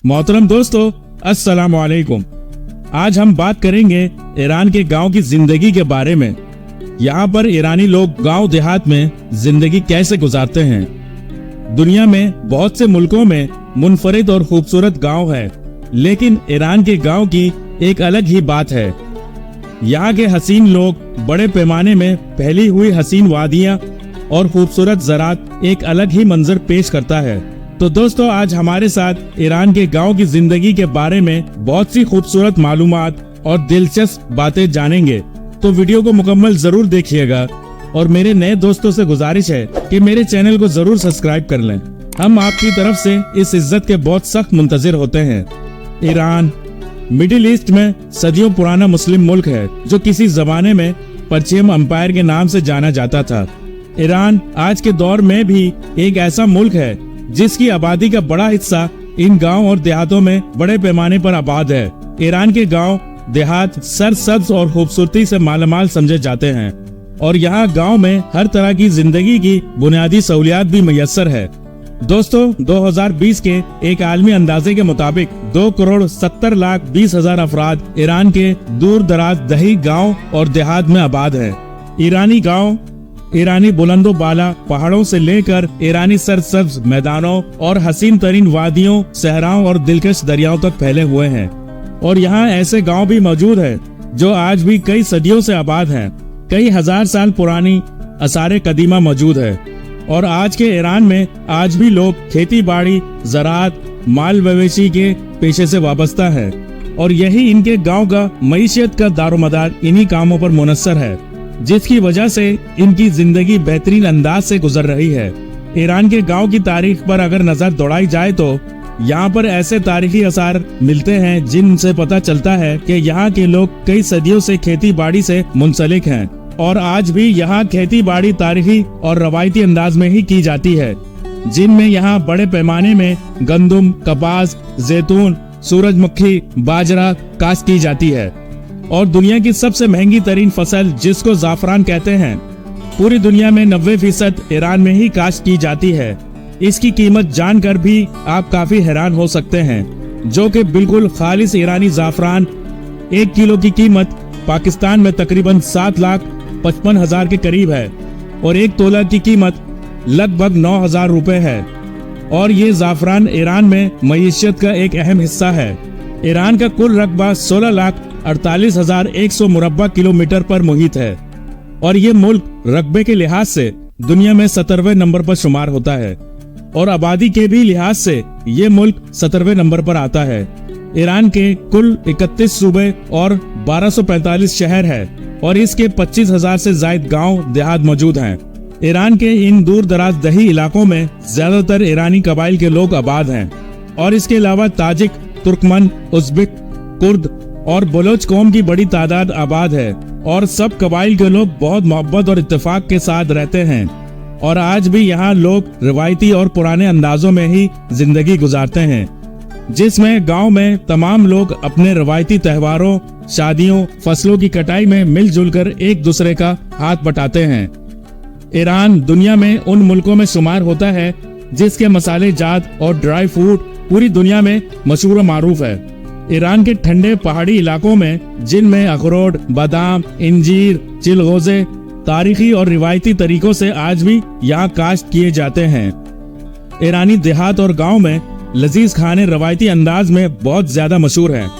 मोहतरम दोस्तों, अस्सलाम वालेकुम। आज हम बात करेंगे ईरान के गांव की जिंदगी के बारे में। यहाँ पर ईरानी लोग गांव देहात में जिंदगी कैसे गुजारते हैं। दुनिया में बहुत से मुल्कों में मुनफरिद और खूबसूरत गांव है, लेकिन ईरान के गांव की एक अलग ही बात है। यहाँ के हसीन लोग बड़े पैमाने में फैली हुई हसीन वादियाँ और खूबसूरत ज़रात एक अलग ही मंजर पेश करता है। तो दोस्तों, आज हमारे साथ ईरान के गांव की जिंदगी के बारे में बहुत सी खूबसूरत मालूमात और दिलचस्प बातें जानेंगे। तो वीडियो को मुकम्मल जरूर देखिएगा और मेरे नए दोस्तों से गुजारिश है कि मेरे चैनल को जरूर सब्सक्राइब कर लें। हम आपकी तरफ से इस इज्जत के बहुत सख्त मुंतजिर होते हैं। ईरान मिडिल ईस्ट में सदियों पुराना मुस्लिम मुल्क है, जो किसी जमाने में पर्शियन एम्पायर के नाम से जाना जाता था। ईरान आज के दौर में भी एक ऐसा मुल्क है जिसकी आबादी का बड़ा हिस्सा इन गांव और देहातों में बड़े पैमाने पर आबाद है। ईरान के गांव देहात सरसब्ज और खूबसूरती से मालामाल समझे जाते हैं और यहाँ गांव में हर तरह की जिंदगी की बुनियादी सहूलियात भी मैसर है। दोस्तों, 2020 के एक आलमी अंदाजे के मुताबिक 2,70,20,000 अफराद ईरान के दूर दराज दही गाँव और देहात में आबाद है। ईरानी गाँव ईरानी बुलंदो बाला पहाड़ों से लेकर ईरानी सरसब्ज मैदानों और हसीन तरीन वादियों, सहराओं और दिलकश दरियाओं तक फैले हुए हैं। और यहाँ ऐसे गांव भी मौजूद है जो आज भी कई सदियों से आबाद हैं। कई हजार साल पुरानी आसारे कदीमा मौजूद है और आज के ईरान में आज भी लोग खेती बाड़ी, ज़राअत, माल मवेशी के पेशे से वाबस्ता है और यही इनके गाँव का मईशत का दारोमदार इन्हीं कामों पर मुनस्सर है, जिसकी वजह से इनकी जिंदगी बेहतरीन अंदाज से गुजर रही है। ईरान के गांव की तारीख पर अगर नजर दौड़ाई जाए तो यहाँ पर ऐसे तारीखी आसार मिलते हैं जिनसे पता चलता है कि यहाँ के लोग कई सदियों से खेती बाड़ी से मुंसलिक हैं और आज भी यहाँ खेती बाड़ी तारीखी और रवायती अंदाज में ही की जाती है, जिनमें यहाँ बड़े पैमाने में गंदम, कपास, जैतून, सूरजमुखी, बाजरा काश्त की जाती है। और दुनिया की सबसे महंगी तरीन फसल जिसको जाफरान कहते हैं, पूरी दुनिया में 90% ईरान में ही काश्त की जाती है। इसकी कीमत जानकर भी आप काफी हैरान हो सकते हैं, जो कि बिल्कुल खालिस ईरानी जाफरान 1 किलो की कीमत पाकिस्तान में तकरीबन 7,55,000 के करीब है और 1 तोला की कीमत लगभग 9,000 रुपए है। और ये जाफरान ईरान में मईशत का एक अहम हिस्सा है। ईरान का कुल रकबा 16,48,100 मुरब्बा किलोमीटर पर मुहित है और ये मुल्क रकबे के लिहाज से दुनिया में 17वें नंबर पर शुमार होता है और आबादी के भी लिहाज से ये मुल्क 17वें नंबर पर आता है। ईरान के कुल 31 सूबे और 1245 शहर है और इसके 25,000 से जायद गांव देहात मौजूद हैं। ईरान के इन दूर दराज दही इलाकों में ज्यादातर ईरानी कबाइल के लोग आबाद हैं और इसके अलावा ताजिक, तुर्कमन, उज़्बेक, कुर्द और बलोच कौम की बड़ी तादाद आबाद है और सब कबाइल के लोग बहुत मोहब्बत और इत्तेफाक के साथ रहते हैं और आज भी यहाँ लोग रिवायती और पुराने अंदाजों में ही जिंदगी गुजारते हैं, जिसमें गांव में तमाम लोग अपने रिवायती त्योहारों, शादियों, फसलों की कटाई में मिलजुल कर एक दूसरे का हाथ बटाते हैं। ईरान दुनिया में उन मुल्कों में शुमार होता है जिसके मसाले जात और ड्राई फ्रूट पूरी दुनिया में मशहूर मारूफ है। ईरान के ठंडे पहाड़ी इलाकों में, जिनमें अखरोट, बादाम, इंजीर, चिलगोजे तारीखी और रिवायती तरीकों से आज भी यहाँ काश्त किए जाते हैं। ईरानी देहात और गांव में लजीज खाने रवायती अंदाज में बहुत ज्यादा मशहूर हैं,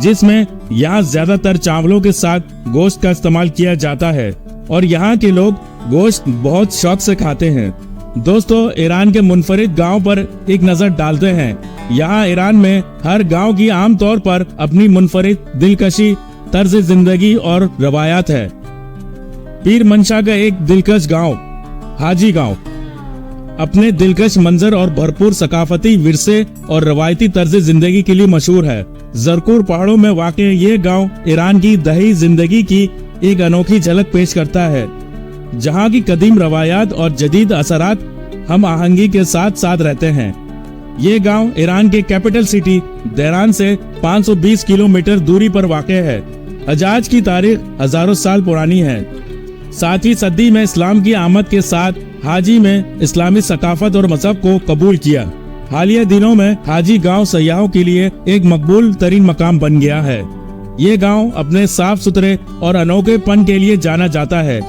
जिसमें यहाँ ज्यादातर चावलों के साथ गोश्त का इस्तेमाल किया जाता है और यहाँ के लोग गोश्त बहुत शौक से खाते हैं। दोस्तों, ईरान के मुनफरिद गांव पर एक नजर डालते हैं। यहाँ ईरान में हर गांव की आम तौर पर अपनी मुनफरिद दिलकशी, तर्ज जिंदगी और रवायात है। पीर मंशा का एक दिलकश गांव हाजी गांव अपने दिलकश मंजर और भरपूर सकाफती विरसे और रवायती तर्ज जिंदगी के लिए मशहूर है। जरकुर पहाड़ों में वाक़ ये गांव ईरान की दही जिंदगी की एक अनोखी झलक पेश करता है, जहाँ की कदीम रवायात और जदीद असरात हम आहंगी के साथ साथ रहते हैं। ये गांव ईरान के कैपिटल सिटी तेहरान से 520 किलोमीटर दूरी पर वाक़ है। हजाज की तारीख हजारों साल पुरानी है। 7वीं सदी में इस्लाम की आमद के साथ हाजी में इस्लामी सकाफत और मजहब को कबूल किया। हालिया दिनों में हाजी गांव सयाहों के लिए एक मकबूल तरीन मकाम बन गया है। ये गांव अपने साफ सुथरे और अनोखेपन के लिए जाना जाता है।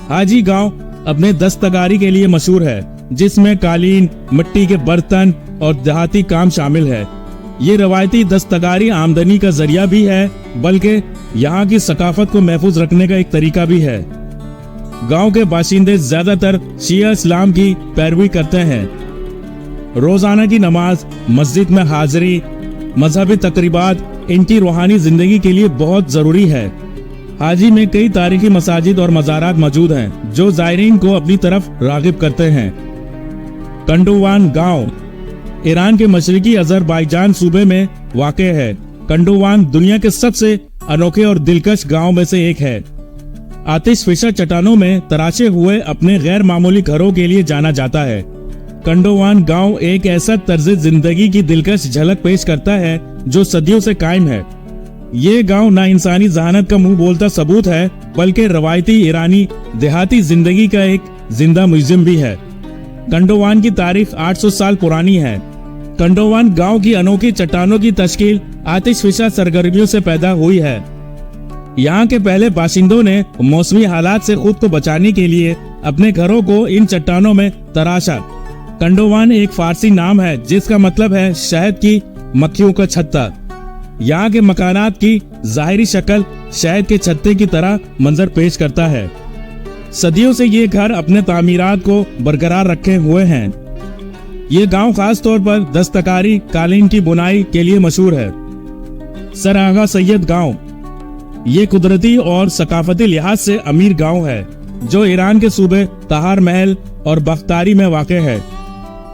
हाजी गांव अपने दस्तकारी के लिए मशहूर है, जिसमें कालीन, मिट्टी के बर्तन और देहाती काम शामिल है। ये रवायती दस्तकारी आमदनी का जरिया भी है, बल्कि यहाँ की सकाफत को महफूज रखने का एक तरीका भी है। गांव के बाशिंदे ज्यादातर शिया इस्लाम की पैरवी करते हैं। रोजाना की नमाज, मस्जिद में हाजिरी, मजहबी तकरीबात इनकी रूहानी जिंदगी के लिए बहुत जरूरी है। हाजी में कई तारीखी मसाजिद और मज़ारात मौजूद हैं, जो ज़ायरीन को अपनी तरफ रागिब करते हैं। कंडोवान गांव ईरान के मशरिकी अजरबैजान सूबे में वाक़ है। कंडोवान दुनिया के सबसे अनोखे और दिलकश गांव में से एक है। आतिशफिशा चट्टानों में तराशे हुए अपने गैर मामूली घरों के लिए जाना जाता है। कंडोवान गांव एक ऐसा तर्ज जिंदगी की दिलकश झलक पेश करता है जो सदियों से कायम है। ये गांव ना इंसानी जहानत का मुंह बोलता सबूत है, बल्कि रवायती ईरानी देहाती जिंदगी का एक जिंदा म्यूजियम भी है। कंडोवान की तारीख 800 साल पुरानी है। कंडोवान गांव की अनोखी चट्टानों की तश्कील आतिशफिशा सरगर्मियों से पैदा हुई है। यहाँ के पहले बाशिंदों ने मौसमी हालात से खुद को बचाने के लिए अपने घरों को इन चट्टानों में तराशा। कंडोवान एक फारसी नाम है जिसका मतलब है शहद की मक्खियों का छत्ता। यहाँ के मकानात की जाहिरी शक्ल शहद के छत्ते की तरह मंजर पेश करता है। सदियों से ये घर अपने तामीरात को बरकरार रखे हुए हैं। ये गांव खास तौर पर दस्तकारी कालीन की बुनाई के लिए मशहूर है। सर आगा सैयद गांव ये कुदरती और सकाफती लिहाज से अमीर गांव है, जो ईरान के सूबे तहार महल और बख्तारी में वाक़ है।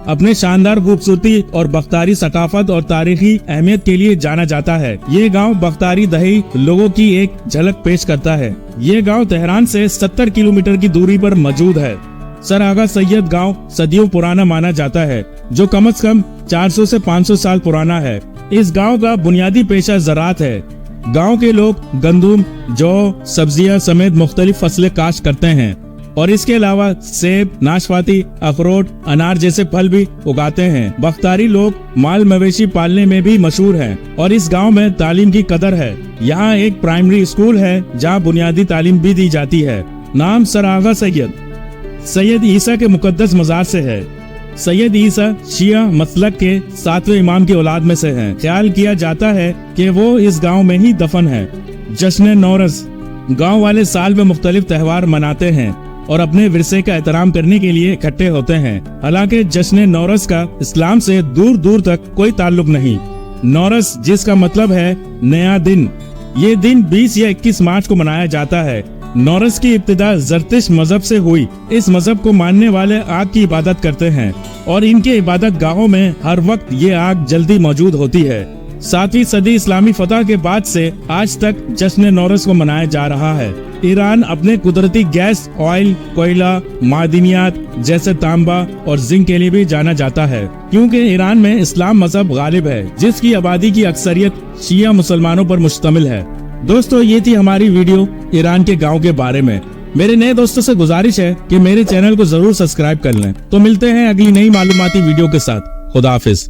अपने शानदार खूबसूरती और बख्तारी सकाफत और तारीखी अहमियत के लिए जाना जाता है। ये गांव बख्तारी दही लोगों की एक झलक पेश करता है। ये गांव तेहरान से 70 किलोमीटर की दूरी पर मौजूद है। सर आगा सैयद गांव सदियों पुराना माना जाता है, जो कम से कम 400 से 500 साल पुराना है। इस गांव का बुनियादी पेशा ज़राअत है। गांव के लोग गंदुम, जौ, सब्जियां समेत मुख्तलिफ फसलें काश्त करते हैं और इसके अलावा सेब, नाशपाती, अखरोट, अनार जैसे फल भी उगाते हैं। बख्तारी लोग माल मवेशी पालने में भी मशहूर हैं और इस गांव में तालीम की कदर है। यहाँ एक प्राइमरी स्कूल है जहाँ बुनियादी तालीम भी दी जाती है। नाम सर आगा सैयद ईसा के मुकद्दस मज़ार से है। सैयद ईसा शिया मसलक के 7वें इमाम की औलाद में से हैं। ख्याल किया जाता है कि वो इस गांव में ही दफन है। जश्न नौरस गांव वाले साल में मुख्तलिफ त्योहार मनाते हैं और अपने विरसे का एहतराम करने के लिए इकट्ठे होते हैं। हालांकि जश्न नौरस का इस्लाम से दूर दूर तक कोई ताल्लुक नहीं। नौरस जिसका मतलब है नया दिन, ये दिन 20 या 21 मार्च को मनाया जाता है। नौरस की इब्तिदा जरतिश मजहब से हुई। इस मजहब को मानने वाले आग की इबादत करते हैं और इनके इबादत गाहों में हर वक्त ये आग जल्दी मौजूद होती है। 7वीं सदी इस्लामी फतह के बाद से आज तक जश्न नौरस को मनाया जा रहा है। ईरान अपने कुदरती गैस, ऑयल, कोयला, मादनियात जैसे तांबा और जिंक के लिए भी जाना जाता है, क्योंकि ईरान में इस्लाम मजहब गालिब है, जिसकी आबादी की अक्सरियत शिया मुसलमानों पर मुश्तमिल है। दोस्तों, ये थी हमारी वीडियो ईरान के गांव के बारे में। मेरे नए दोस्तों से गुजारिश है कि मेरे चैनल को जरूर सब्सक्राइब कर लें। तो मिलते हैं अगली नई मालूमाती वीडियो के साथ। खुदा हाफिज।